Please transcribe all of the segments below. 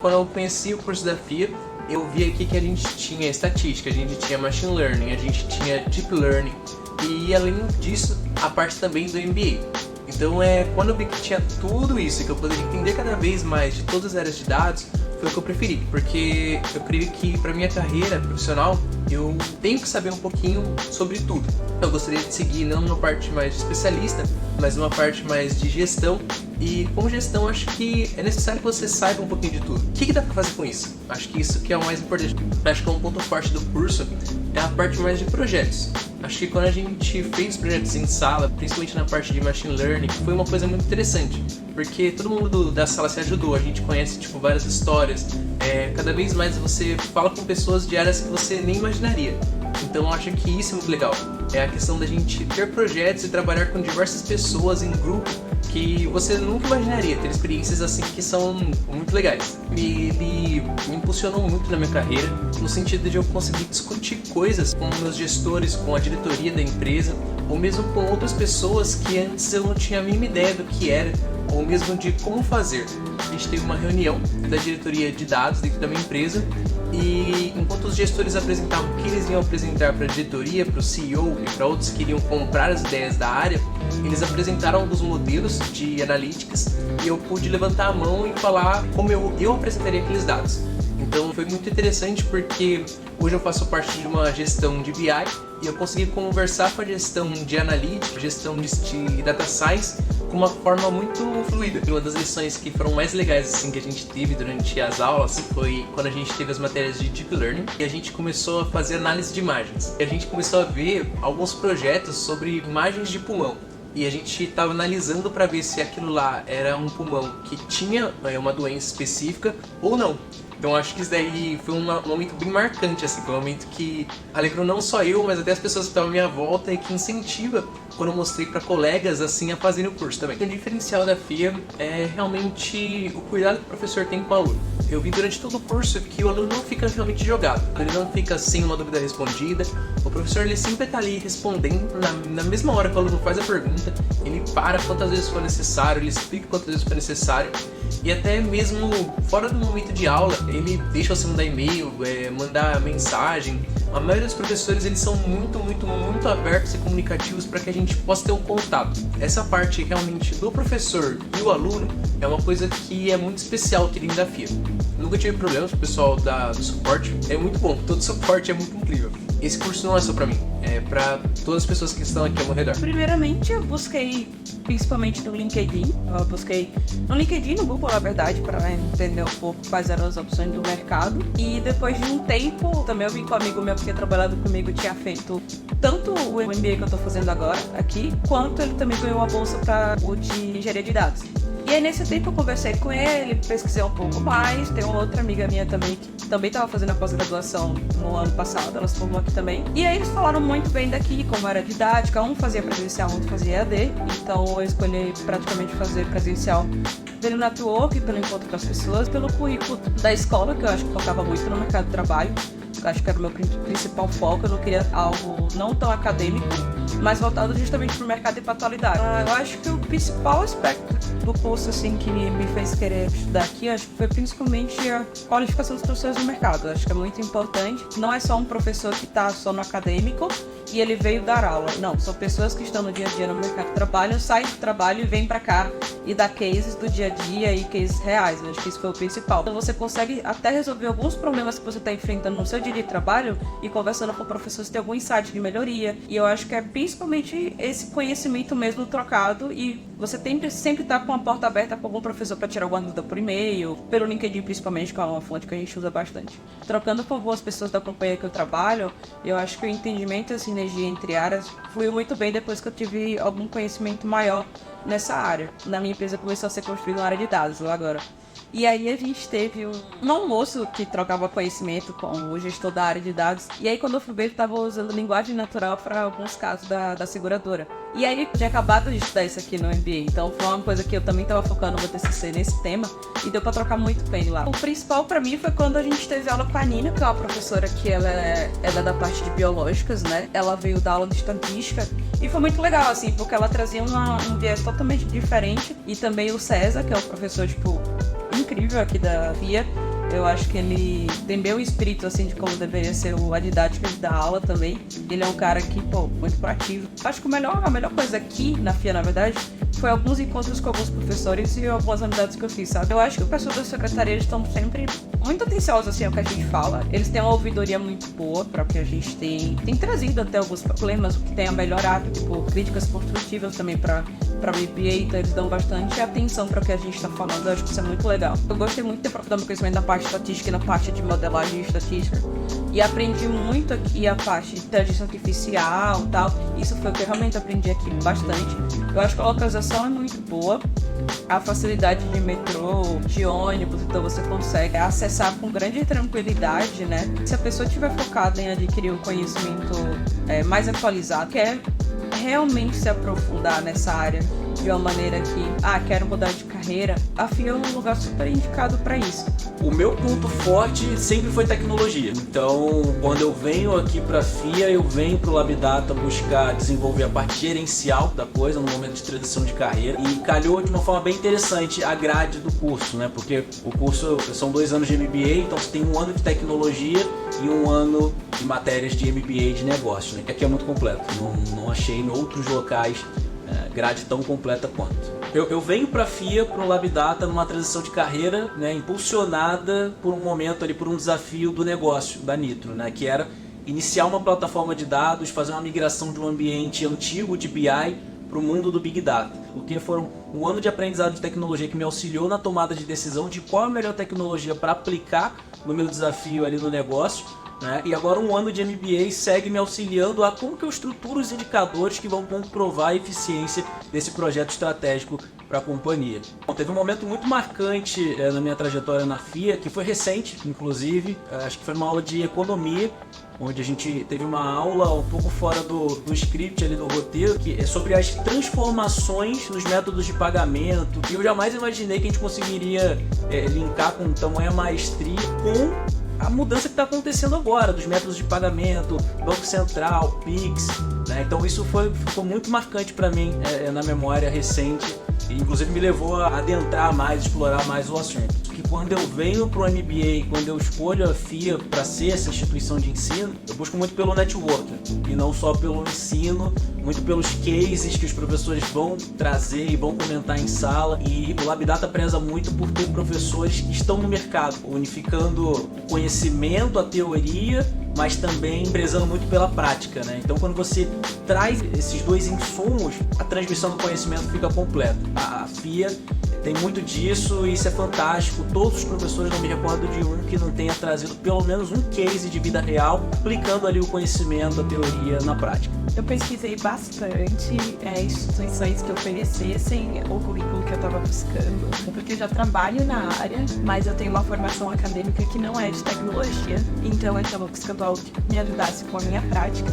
quando eu conheci o curso da FIA, eu vi aqui que a gente tinha estatística, a gente tinha machine learning, a gente tinha deep learning e além disso a parte também do MBA. Então quando eu vi que tinha tudo isso e que eu poderia entender cada vez mais de todas as áreas de dados, foi o que eu preferi, porque eu creio que para minha carreira profissional eu tenho que saber um pouquinho sobre tudo. Eu gostaria de seguir não numa parte mais de especialista, mas numa parte mais de gestão. E com gestão acho que é necessário que você saiba um pouquinho de tudo. O que dá pra fazer com isso? Acho que isso que é o mais importante. Acho que um ponto forte do curso é a parte mais de projetos. Acho que quando a gente fez projetos em sala, principalmente na parte de machine learning, foi uma coisa muito interessante, porque todo mundo da sala se ajudou, a gente conhece várias histórias, cada vez mais você fala com pessoas de áreas que você nem imaginaria. Então eu acho que isso é muito legal, é a questão da gente ter projetos e trabalhar com diversas pessoas em grupo que você nunca imaginaria, ter experiências assim que são muito legais. Ele me impulsionou muito na minha carreira, no sentido de eu conseguir discutir coisas com meus gestores, com a diretoria da empresa, ou mesmo com outras pessoas que antes eu não tinha a mínima ideia do que era, ou mesmo de como fazer. A gente teve uma reunião da diretoria de dados dentro da minha empresa e enquanto os gestores apresentavam o que eles iam apresentar para a diretoria, para o CEO e para outros que iriam comprar as ideias da área, eles apresentaram alguns modelos de analytics e eu pude levantar a mão e falar como eu apresentaria aqueles dados. Então foi muito interessante porque hoje eu faço parte de uma gestão de BI e eu consegui conversar com a gestão de Analytics, gestão de Data Science com uma forma muito fluida. Uma das lições que foram mais legais assim, que a gente teve durante as aulas foi quando a gente teve as matérias de Deep Learning e a gente começou a fazer análise de imagens. E a gente começou a ver alguns projetos sobre imagens de pulmão. E a gente estava analisando para ver se aquilo lá era um pulmão que tinha uma doença específica ou não. Então acho que isso daí foi um momento bem marcante, assim, foi um momento que alegrou não só eu, mas até as pessoas que estavam à minha volta e que incentiva quando eu mostrei para colegas assim a fazerem o curso também. O diferencial da FIA é realmente o cuidado que o professor tem com o aluno. Eu vi durante todo o curso que o aluno não fica realmente jogado, ele não fica sem uma dúvida respondida, o professor ele sempre está ali respondendo na mesma hora que o aluno faz a pergunta, ele para quantas vezes for necessário, ele explica quantas vezes for necessário e até mesmo fora do momento de aula, ele deixa você mandar e-mail, mandar mensagem. A maioria dos professores eles são muito abertos e comunicativos para que a gente possa ter um contato. Essa parte realmente do professor e o aluno é uma coisa que é muito especial aqui dentro da FIA. Nunca tive problemas com o pessoal do suporte, é muito bom, todo suporte é muito incrível. Esse curso não é só pra mim, é pra todas as pessoas que estão aqui ao meu redor. Primeiramente, eu busquei principalmente no LinkedIn. Eu busquei no LinkedIn, no Google, na verdade, para entender um pouco quais eram as opções do mercado. E depois de um tempo, também eu vim com um amigo meu que tinha trabalhado comigo, tinha feito tanto o MBA que eu tô fazendo agora aqui, quanto ele também ganhou uma bolsa para o de engenharia de dados. E aí nesse tempo eu conversei com ele, pesquisei um pouco mais, tem uma outra amiga minha também que também estava fazendo a pós-graduação no ano passado, ela se formou aqui também. E aí eles falaram muito bem daqui, como era didática, um fazia presencial, outro fazia EAD, então eu escolhi praticamente fazer presencial pelo network, pelo encontro com as pessoas, pelo currículo da escola, que eu acho que focava muito no mercado de trabalho. Eu acho que era o meu principal foco, eu não queria algo não tão acadêmico, mas voltado justamente para o mercado de atualidade. Eu acho que o principal aspecto do curso assim, que me fez querer estudar aqui, acho que foi principalmente a qualificação dos professores no mercado. Eu acho que é muito importante. Não é só um professor que está só no acadêmico e ele veio dar aula. Não, são pessoas que estão no dia a dia no mercado de trabalho, saem do trabalho e vêm para cá e dá cases do dia a dia e cases reais. Eu acho que isso foi o principal. Então você consegue até resolver alguns problemas que você está enfrentando no seu dia de trabalho e conversando com o professor, você tem algum insight de melhoria. E eu acho que é principalmente esse conhecimento mesmo trocado e você tem que sempre estar com a porta aberta com algum professor para tirar alguma dúvida por e-mail, pelo LinkedIn principalmente, que é uma fonte que a gente usa bastante. Trocando com algumas pessoas da companhia que eu trabalho, eu acho que o entendimento e a sinergia entre áreas fluiu muito bem depois que eu tive algum conhecimento maior nessa área. Na minha empresa começou a ser construída uma área de dados lá agora. E aí a gente teve um almoço que trocava conhecimento com o gestor da área de dados. E aí quando eu fui ver, ele estava usando linguagem natural para alguns casos da seguradora. E aí eu tinha acabado de estudar isso aqui no MBA, então foi uma coisa que eu também estava focando no meu TCC nesse tema e deu para trocar muito com ele lá. O principal para mim foi quando a gente teve aula com a Nina, que é uma professora que ela é da parte de biológicas, né? Ela veio dar aula de estatística e foi muito legal, assim, porque ela trazia um viés totalmente diferente. E também o César, que é um professor, incrível aqui da FIA, Eu acho que ele tem bem o espírito, assim, de como deveria ser a didática da aula também. Ele é um cara que, muito proativo. Acho que a melhor coisa aqui na FIA, na verdade, foi alguns encontros com alguns professores e algumas amizades que eu fiz, sabe? Eu acho que o pessoal da secretaria estão sempre muito atenciosos, assim, ao que a gente fala. Eles têm uma ouvidoria muito boa para o que a gente tem trazido até alguns problemas, o que tem a melhorar, tipo, críticas construtivas também para o MBA, então eles dão bastante atenção para o que a gente está falando. Eu acho que isso é muito legal. Eu gostei muito de ter aprofundado meu conhecimento na parte estatística e na parte de modelagem estatística. E aprendi muito aqui a parte de inteligência artificial e tal. Isso foi o que eu realmente aprendi aqui bastante. Eu acho que a localização é muito boa. A facilidade de metrô, de ônibus, então você consegue acessar com grande tranquilidade, né? Se a pessoa estiver focada em adquirir um conhecimento mais atualizado, quer realmente se aprofundar nessa área de uma maneira que, quero mudar de carreira, a FIA é um lugar super indicado para isso. O meu ponto forte sempre foi tecnologia. Então, quando eu venho aqui para a FIA, eu venho para o Labdata buscar desenvolver a parte gerencial da coisa no momento de transição de carreira. E calhou de uma forma bem interessante a grade do curso, né? Porque o curso são 2 anos de MBA, então você tem 1 ano de tecnologia e 1 ano de matérias de MBA de negócio, né? Que aqui é muito completo. Não achei em outros locais grade tão completa quanto. Eu venho para a FIA, para o Labdata, numa transição de carreira, né, impulsionada por um momento ali, por um desafio do negócio da Nitro, né, que era iniciar uma plataforma de dados, fazer uma migração de um ambiente antigo de BI para o mundo do Big Data. Porque foram 1 ano de aprendizado de tecnologia que me auxiliou na tomada de decisão de qual a melhor tecnologia para aplicar no meu desafio ali no negócio. Né? E agora 1 ano de MBA segue me auxiliando a como que eu estruturo os indicadores que vão comprovar a eficiência desse projeto estratégico para a companhia. Bom, teve um momento muito marcante na minha trajetória na FIA, que foi recente, inclusive, acho que foi uma aula de economia, onde a gente teve uma aula um pouco fora do script ali do roteiro, que é sobre as transformações nos métodos de pagamento, e eu jamais imaginei que a gente conseguiria linkar com tamanha maestria com a mudança que está acontecendo agora, dos métodos de pagamento, Banco Central, Pix, né? Então isso ficou muito marcante para mim na memória recente, e inclusive me levou a adentrar mais, explorar mais o assunto. Que quando eu venho para o MBA, quando eu escolho a FIA para ser essa instituição de ensino, eu busco muito pelo networking, e não só pelo ensino, muito pelos cases que os professores vão trazer e vão comentar em sala, e o Labdata preza muito por ter professores que estão no mercado, unificando o conhecimento, a teoria, mas também prezando muito pela prática, né? Então quando você traz esses 2 insumos, a transmissão do conhecimento fica completa. A FIA tem muito disso e isso é fantástico. Todos os professores, não me recordo de um que não tenha trazido pelo menos um case de vida real, aplicando ali o conhecimento, a teoria na prática. Eu pesquisei bastante instituições que oferecessem o currículo que eu estava buscando, porque eu já trabalho na área, mas eu tenho uma formação acadêmica que não é de tecnologia, então eu estava buscando algo que me ajudasse com a minha prática,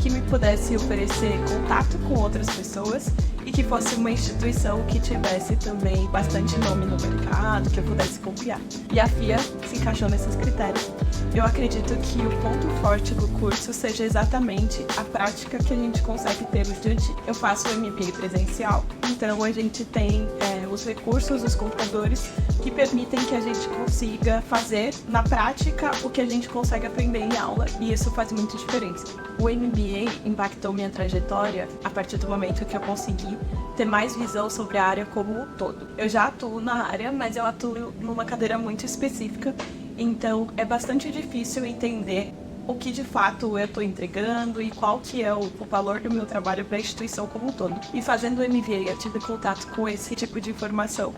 que me pudesse oferecer contato com outras pessoas e que fosse uma instituição que tivesse também bastante nome no mercado, que eu pudesse confiar. E a FIA se encaixou nesses critérios. Eu acredito que o ponto forte do curso seja exatamente a prática que a gente consegue ter no dia a dia. Eu faço o MBA presencial, então a gente tem os recursos, os computadores que permitem que a gente consiga fazer na prática o que a gente consegue aprender em aula, e isso faz muita diferença. O MBA impactou minha trajetória a partir do momento que eu consegui ter mais visão sobre a área como um todo. Eu já atuo na área, mas eu atuo numa cadeira muito específica, então é bastante difícil entender o que de fato eu estou entregando e qual que é o valor do meu trabalho para a instituição como um todo. E fazendo o MBA eu tive contato com esse tipo de informação.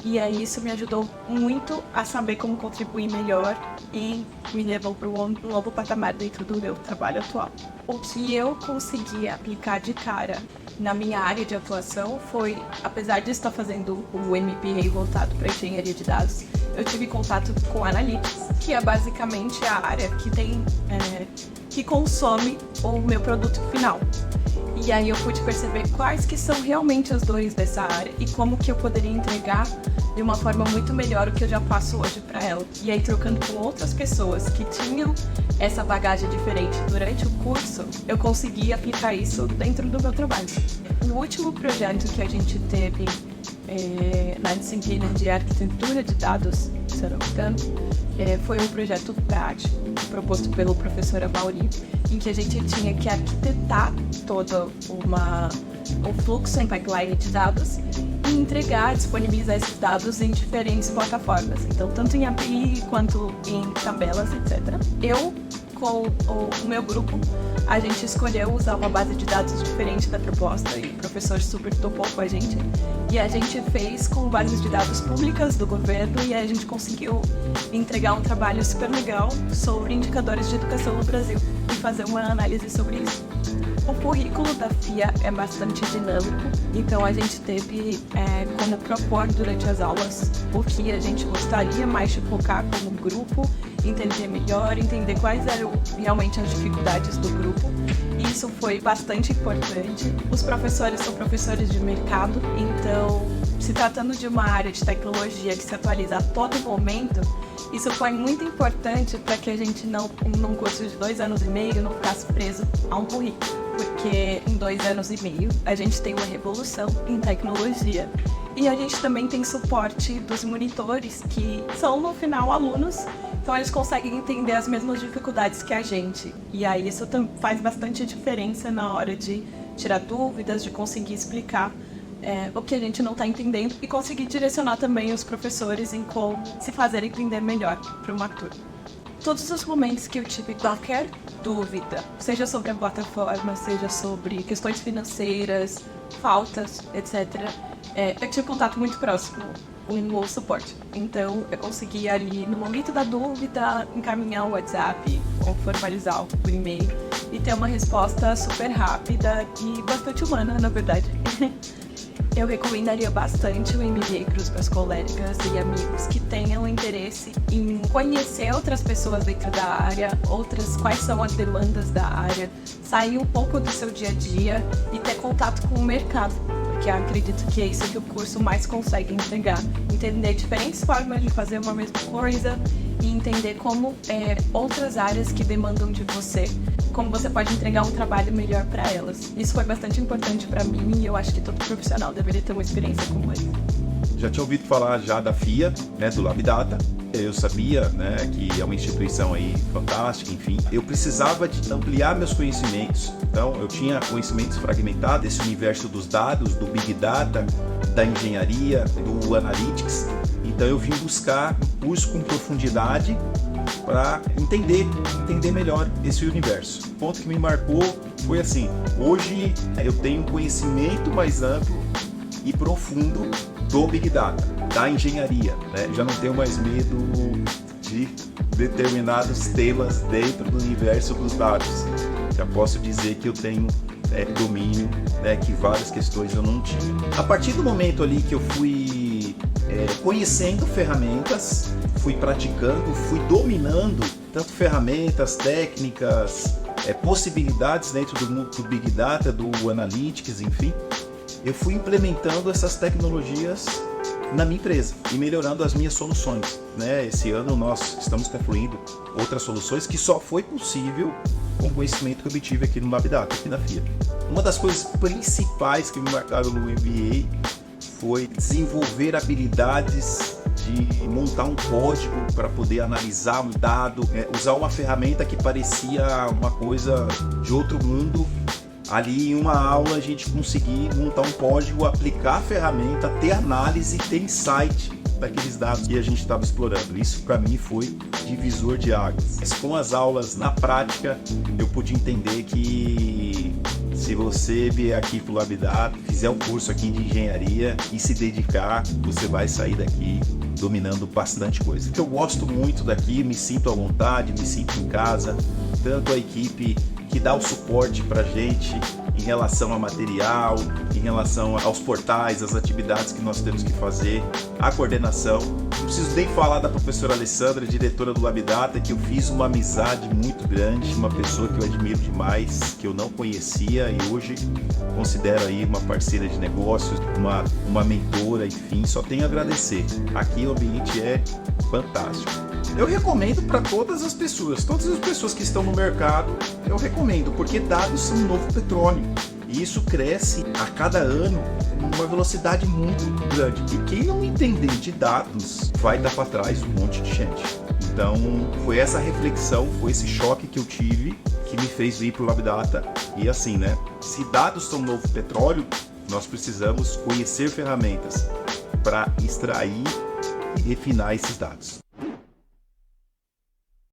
E aí isso me ajudou muito a saber como contribuir melhor e me levou para um novo patamar dentro do meu trabalho atual. O que eu consegui aplicar de cara na minha área de atuação foi, apesar de estar fazendo o MBA voltado para engenharia de dados, eu tive contato com Analytics, que é basicamente a área que consome o meu produto final. E aí eu pude perceber quais que são realmente as dores dessa área e como que eu poderia entregar de uma forma muito melhor o que eu já faço hoje para ela. E aí, trocando com outras pessoas que tinham essa bagagem diferente durante o curso, eu consegui aplicar isso dentro do meu trabalho. O último projeto que a gente teve na disciplina de arquitetura de dados, se eu não me engano, foi um projeto prático proposto pelo professor Amaury, em que a gente tinha que arquitetar todo o fluxo em pipeline de dados e entregar, disponibilizar esses dados em diferentes plataformas. Então, tanto em API quanto em tabelas, etc. Eu, com o meu grupo, a gente escolheu usar uma base de dados diferente da proposta e o professor super topou com a gente. E a gente fez com bases de dados públicas do governo e a gente conseguiu entregar um trabalho super legal sobre indicadores de educação no Brasil e fazer uma análise sobre isso. O currículo da FIA é bastante dinâmico, então a gente teve como propor durante as aulas o que a gente gostaria mais de focar como grupo, entender melhor, entender quais eram realmente as dificuldades do grupo. Isso foi bastante importante. Os professores são professores de mercado, então, se tratando de uma área de tecnologia que se atualiza a todo momento, isso foi muito importante para que a gente não, num curso de 2 anos e meio, não ficasse preso a um currículo. Porque em 2 anos e meio a gente tem uma revolução em tecnologia. E a gente também tem suporte dos monitores, que são no final alunos, então eles conseguem entender as mesmas dificuldades que a gente. E aí isso faz bastante diferença na hora de tirar dúvidas, de conseguir explicar o que a gente não está entendendo e conseguir direcionar também os professores em como se fazer entender melhor para uma turma. Todos os momentos que eu tive qualquer dúvida, seja sobre a plataforma, seja sobre questões financeiras, faltas, etc., eu tive contato muito próximo com o suporte. Então, eu consegui ali, no momento da dúvida, encaminhar o WhatsApp ou formalizar o e-mail e ter uma resposta super rápida e bastante humana, na verdade. Eu recomendaria bastante o MBA para os meus colegas e amigos que tenham interesse em conhecer outras pessoas dentro da área, quais são as demandas da área, sair um pouco do seu dia a dia e ter contato com o mercado, porque eu acredito que é isso que o curso mais consegue entregar. Entender diferentes formas de fazer uma mesma coisa e entender como outras áreas que demandam de você, como você pode entregar um trabalho melhor para elas. Isso foi bastante importante para mim e eu acho que todo profissional deveria ter uma experiência como essa. Já tinha ouvido falar já da FIA, né, do LabData. Eu sabia, né, que é uma instituição aí fantástica, enfim. Eu precisava de ampliar meus conhecimentos. Então, eu tinha conhecimentos fragmentados desse universo dos dados, do Big Data, da engenharia, do Analytics. Então, eu vim buscar um curso com profundidade para entender melhor esse universo. O ponto que me marcou foi assim: hoje eu tenho um conhecimento mais amplo e profundo do Big Data, da engenharia, né? Já não tenho mais medo de determinados temas dentro do universo dos dados. Já posso dizer que eu tenho domínio, né, que várias questões eu não tinha. A partir do momento ali que eu fui conhecendo ferramentas, fui praticando, fui dominando tanto ferramentas, técnicas, possibilidades dentro do Big Data, do Analytics, enfim, eu fui implementando essas tecnologias na minha empresa e melhorando as minhas soluções, né? Esse ano nós estamos construindo outras soluções que só foi possível com o conhecimento que eu obtive aqui no LabData, aqui na FIA. Uma das coisas principais que me marcaram no MBA foi desenvolver habilidades de montar um código para poder analisar um dado, usar uma ferramenta que parecia uma coisa de outro mundo. Ali em uma aula a gente conseguir montar um código, aplicar a ferramenta, ter análise, ter insight daqueles dados que a gente estava explorando. Isso para mim foi divisor de águas. Mas com as aulas na prática eu pude entender que se você vier aqui para o LabData, fizer um curso aqui de engenharia e se dedicar, você vai sair daqui dominando bastante coisa. Eu gosto muito daqui, me sinto à vontade, me sinto em casa, tanto a equipe que dá o suporte para a gente em relação a material, em relação aos portais, as atividades que nós temos que fazer, a coordenação. Não preciso nem falar da professora Alessandra, diretora do LabData, que eu fiz uma amizade muito grande, uma pessoa que eu admiro demais, que eu não conhecia e hoje considero aí uma parceira de negócios, uma mentora, enfim, só tenho a agradecer. Aqui o ambiente é fantástico. Eu recomendo para todas as pessoas que estão no mercado, eu recomendo, porque dados são um novo petróleo. E isso cresce a cada ano numa velocidade muito grande. E quem não entender de dados vai dar para trás um monte de gente. Então, foi essa reflexão, foi esse choque que eu tive que me fez vir para o LabData. E assim, né? Se dados são novo petróleo, nós precisamos conhecer ferramentas para extrair e refinar esses dados.